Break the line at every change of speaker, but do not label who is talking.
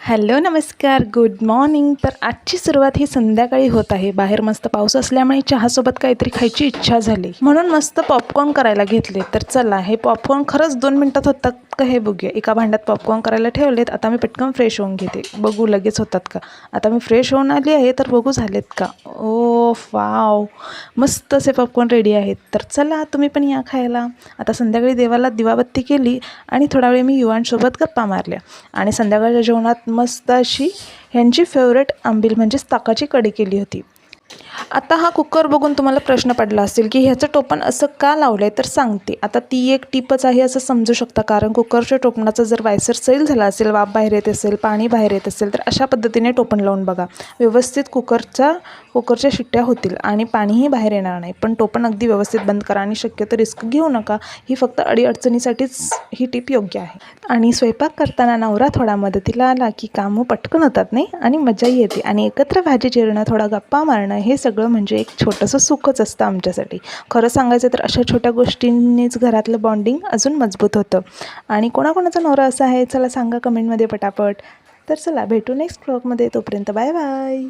Hello नमस्कार good morning. तर आजची सुरुवात ही संध्याकाळी होत आहे। बाहेर मस्त पाऊस असल्यामुळे चहासोबत काहीतरी खायची इच्छा झाली म्हणून मस्त पॉपकॉर्न करायला घेतले। तर चला हे पॉपकॉर्न खरंच 2 मिनिटात होतात का हे बघूया। एका भांड्यात पॉपकॉर्न करायला ठेवलेत। आता मी पटकन फ्रेश होऊन घेते, बघू लगेच होतात का। आता मी फ्रेश होऊन आली आहे, तर बघू झालेत का। ओ वाव, मस्त असे पॉपकॉर्न रेडी आहेत। तर चला तुम्ही पण या खायला। आता संध्याकाळी देवाला दिवाबत्ती केली आणि थोडा वेळ मी युवांसोबत गप्पा मारल्या आणि संध्याकाळच्या जेवणात मस्त अशी ह्यांची फेवरेट आंबील म्हणजेच ताकाची कढी केली होती। आता हा कुकर बघून तुम्हाला प्रश्न पडला असेल की ह्याचं टोपण असं का लावलं आहे, तर सांगते। आता ती एक टिपच आहे असं समजू शकता, कारण कुकरच्या टोपणाचा जर वायसर सैल झाला असेल, वाफ बाहेर येत असेल, पाणी बाहेर येत असेल, तर अशा पद्धतीने टोपण लावून बघा। व्यवस्थित कुकरच्या शिट्ट्या होतील आणि पाणीही बाहेर येणार नाही। पण टोपण अगदी व्यवस्थित बंद करा आणि शक्यतो रिस्क घेऊ नका। ही फक्त अडीअडचणीसाठीच ही टिप योग्य आहे। आणि स्वयंपाक करताना नवरा थोडा मदतीला आला की कामं पटकन होतात नाही, आणि मजाही येते। आणि एकत्र भाजी चिरणं, थोडा गप्पा मारणं, हे सगळं म्हणजे एक छोटंसं सुखच असतं आमच्यासाठी। खरं सांगायचं तर अशा छोट्या गोष्टींनीच घरातलं बॉन्डिंग अजून मजबूत होतं। आणि कोणाकोणाचा नवरा असा आहे चला सांगा कमेंटमध्ये पटापट। तर चला भेटू नेक्स्ट व्लॉगमध्ये, तोपर्यंत बाय बाय।